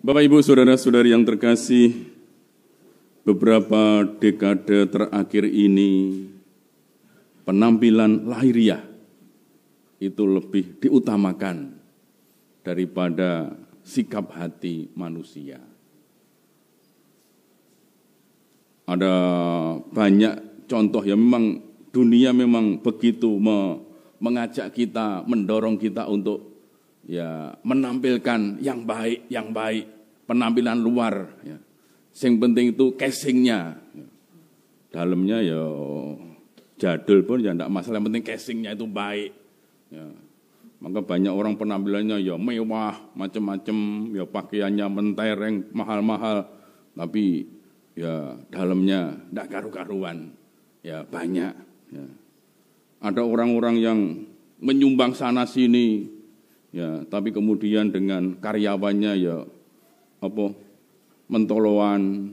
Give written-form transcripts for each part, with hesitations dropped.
Bapak Ibu saudara-saudari yang terkasih, beberapa dekade terakhir ini penampilan lahiriah itu lebih diutamakan daripada sikap hati manusia. Ada banyak contoh yang memang dunia memang begitu mengajak kita, mendorong kita untuk menampilkan yang baik, penampilan luar. Ya. Yang penting itu casingnya, dalamnya ya jadul pun ya tidak masalah, yang penting casingnya itu baik. Ya. Maka banyak orang penampilannya ya mewah, macam-macam, ya pakaiannya mentereng, mahal-mahal, tapi ya dalamnya tidak karu-karuan, ya banyak. Ya. Ada orang-orang yang menyumbang sana sini, ya, tapi kemudian dengan karyawannya ya mentoloan,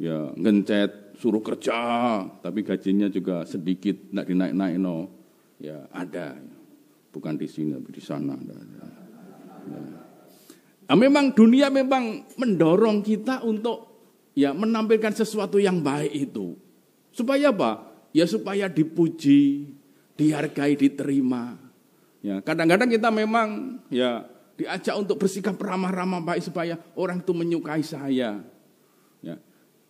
ya ngencet, suruh kerja, tapi gajinya juga sedikit, tidak dinaik-naik, no. Ya ada, bukan di sini tapi di sana. Ya. Nah, memang dunia memang mendorong kita untuk ya menampilkan sesuatu yang baik itu, supaya apa? Ya supaya dipuji, dihargai, diterima. Ya, kadang-kadang kita memang ya diajak untuk bersikap ramah-ramah baik supaya orang itu menyukai saya. Ya.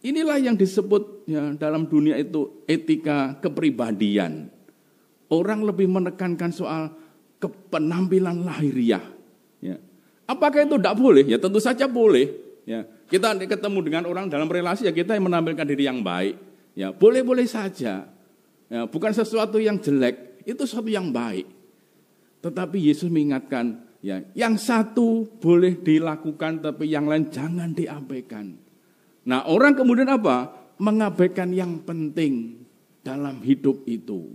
Inilah yang disebut ya dalam dunia itu etika kepribadian. Orang lebih menekankan soal penampilan lahiriah. Ya. Apakah itu tidak boleh? Ya tentu saja boleh. Ya. Kita ketemu dengan orang dalam relasi ya kita yang menampilkan diri yang baik. Ya boleh-boleh saja. Ya, bukan sesuatu yang jelek, itu sesuatu yang baik. Tetapi Yesus mengingatkan, ya, yang satu boleh dilakukan, tapi yang lain jangan diabaikan. Nah, orang kemudian apa? Mengabaikan yang penting dalam hidup itu.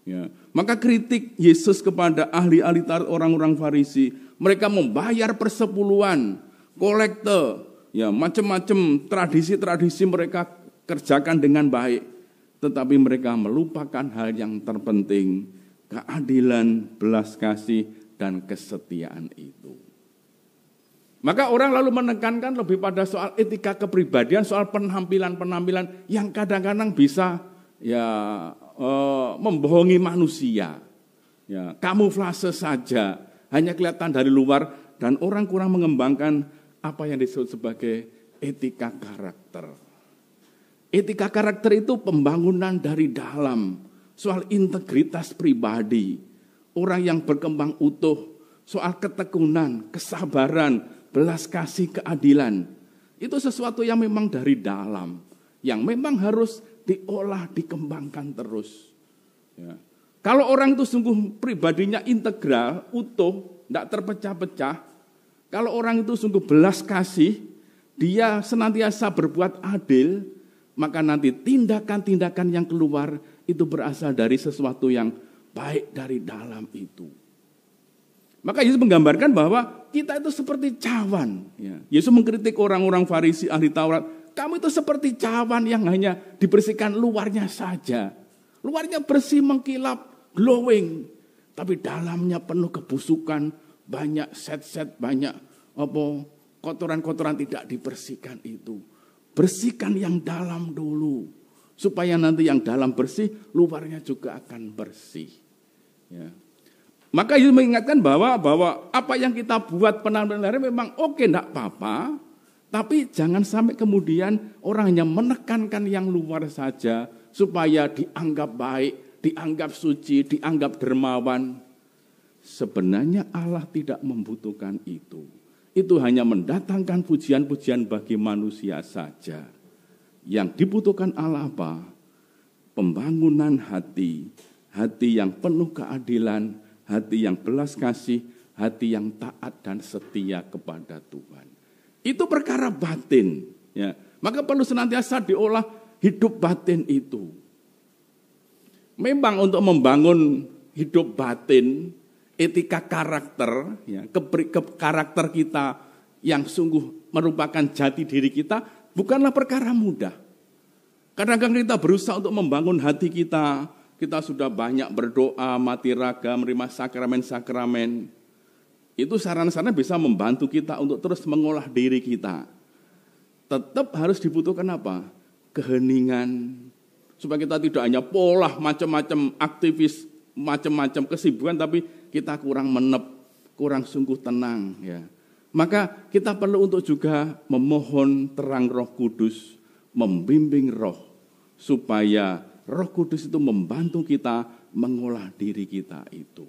Ya. Maka kritik Yesus kepada ahli-ahli Taurat, orang-orang Farisi, mereka membayar persepuluhan, kolekte, ya, macam-macam tradisi-tradisi mereka kerjakan dengan baik, tetapi mereka melupakan hal yang terpenting, keadilan, belas kasih, dan kesetiaan itu. Maka orang lalu menekankan lebih pada soal etika kepribadian, soal penampilan-penampilan yang kadang-kadang bisa ya membohongi manusia. Ya, kamuflase saja, hanya kelihatan dari luar, dan orang kurang mengembangkan apa yang disebut sebagai etika karakter. Etika karakter itu pembangunan dari dalam, soal integritas pribadi, orang yang berkembang utuh, soal ketekunan, kesabaran, belas kasih, keadilan. Itu sesuatu yang memang dari dalam, yang memang harus diolah, dikembangkan terus. Ya. Kalau orang itu sungguh pribadinya integral, utuh, tidak terpecah-pecah, kalau orang itu sungguh belas kasih, dia senantiasa berbuat adil, maka nanti tindakan-tindakan yang keluar itu berasal dari sesuatu yang baik dari dalam itu. Maka Yesus menggambarkan bahwa kita itu seperti cawan. Ya. Yesus mengkritik orang-orang Farisi, ahli Taurat. Kamu itu seperti cawan yang hanya dibersihkan luarnya saja. Luarnya bersih, mengkilap, glowing. Tapi dalamnya penuh kebusukan, banyak set-set, banyak kotoran-kotoran tidak dibersihkan itu. Bersihkan yang dalam dulu, supaya nanti yang dalam bersih, luarnya juga akan bersih. Ya. Maka Yesus mengingatkan bahwa apa yang kita buat penampilan memang oke, tidak apa-apa, tapi jangan sampai kemudian orang hanya menekankan yang luar saja, supaya dianggap baik, dianggap suci, dianggap dermawan. Sebenarnya Allah tidak membutuhkan itu. Itu hanya mendatangkan pujian-pujian bagi manusia saja. Yang dibutuhkan Allah apa? Pembangunan hati, hati yang penuh keadilan, hati yang belas kasih, hati yang taat dan setia kepada Tuhan. Itu perkara batin. Ya. Maka perlu senantiasa diolah hidup batin itu. Memang untuk membangun hidup batin, etika karakter, ya, karakter kita yang sungguh merupakan jati diri kita, bukanlah perkara mudah. Kadang-kadang kita berusaha untuk membangun hati kita, kita sudah banyak berdoa, mati raga, menerima sakramen-sakramen. Itu saran-saran bisa membantu kita untuk terus mengolah diri kita. Tetap harus dibutuhkan apa? Keheningan. Supaya kita tidak hanya pola macam-macam aktivis, macam-macam kesibukan, tapi kita kurang menep, kurang sungguh tenang. Ya. Maka kita perlu untuk juga memohon terang Roh Kudus, membimbing roh, supaya Roh Kudus itu membantu kita mengolah diri kita itu.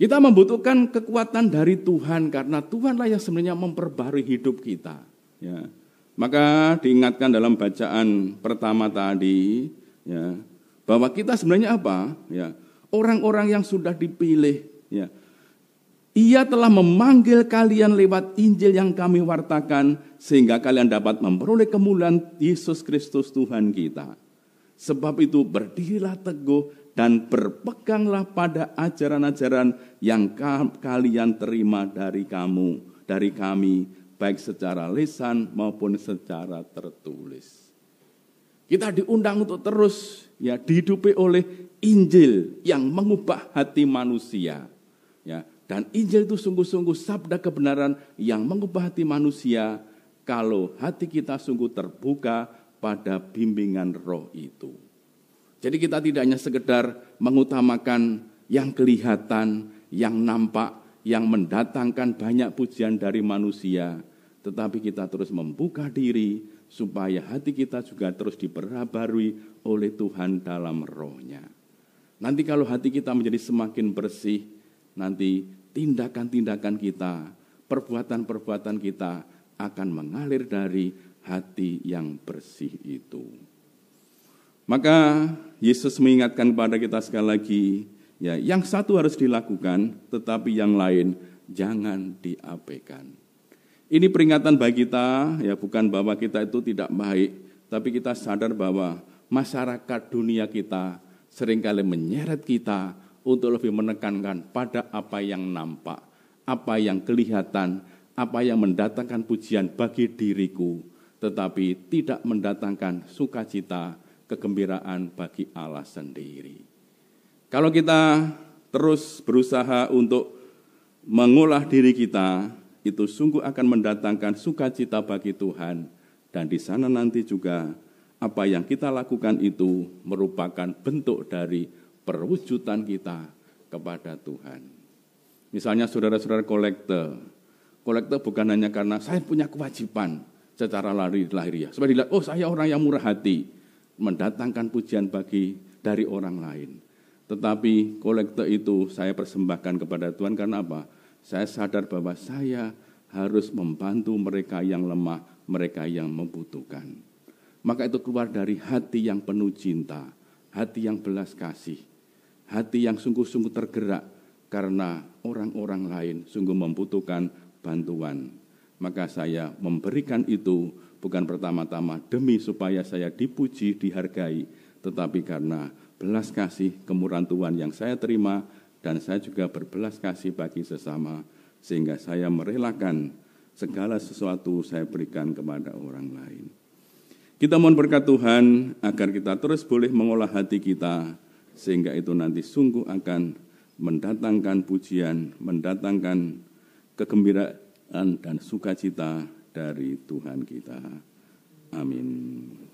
Kita membutuhkan kekuatan dari Tuhan, karena Tuhanlah yang sebenarnya memperbarui hidup kita. Ya. Maka diingatkan dalam bacaan pertama tadi, ya, bahwa kita sebenarnya apa? Ya, orang-orang yang sudah dipilih. Ya. Ia telah memanggil kalian lewat Injil yang kami wartakan, sehingga kalian dapat memperoleh kemuliaan Yesus Kristus Tuhan kita. Sebab itu berdirilah teguh dan berpeganglah pada ajaran-ajaran yang kalian terima dari kami, baik secara lisan maupun secara tertulis. Kita diundang untuk terus ya dihidupi oleh Injil yang mengubah hati manusia. Ya, dan Injil itu sungguh-sungguh sabda kebenaran yang mengubah hati manusia kalau hati kita sungguh terbuka pada bimbingan roh itu. Jadi kita tidak hanya sekedar mengutamakan yang kelihatan, yang nampak, yang mendatangkan banyak pujian dari manusia, tetapi kita terus membuka diri supaya hati kita juga terus diperbarui oleh Tuhan dalam rohnya. Nanti kalau hati kita menjadi semakin bersih, nanti tindakan-tindakan kita, perbuatan-perbuatan kita akan mengalir dari hati yang bersih itu. Maka Yesus mengingatkan kepada kita sekali lagi, ya, yang satu harus dilakukan, tetapi yang lain jangan diabaikan. Ini peringatan bagi kita, ya, bukan bahwa kita itu tidak baik, tapi kita sadar bahwa masyarakat dunia kita seringkali menyeret kita untuk lebih menekankan pada apa yang nampak, apa yang kelihatan, apa yang mendatangkan pujian bagi diriku, tetapi tidak mendatangkan sukacita, kegembiraan bagi Allah sendiri. Kalau kita terus berusaha untuk mengolah diri kita, itu sungguh akan mendatangkan sukacita bagi Tuhan. Dan di sana nanti juga apa yang kita lakukan itu merupakan bentuk dari perwujudan kita kepada Tuhan. Misalnya saudara-saudara kolektor bukan hanya karena saya punya kewajiban secara lahiriah. Supaya dilihat, oh saya orang yang murah hati, mendatangkan pujian dari orang lain. Tetapi kolektor itu saya persembahkan kepada Tuhan karena apa? Saya sadar bahwa saya harus membantu mereka yang lemah, mereka yang membutuhkan. Maka itu keluar dari hati yang penuh cinta, hati yang belas kasih, hati yang sungguh-sungguh tergerak karena orang-orang lain sungguh membutuhkan bantuan. Maka saya memberikan itu bukan pertama-tama demi supaya saya dipuji, dihargai, tetapi karena belas kasih kemurahan Tuhan yang saya terima, dan saya juga berbelas kasih bagi sesama, sehingga saya merelakan segala sesuatu saya berikan kepada orang lain. Kita mohon berkat Tuhan agar kita terus boleh mengolah hati kita, sehingga itu nanti sungguh akan mendatangkan pujian, mendatangkan kegembiraan dan sukacita dari Tuhan kita. Amin.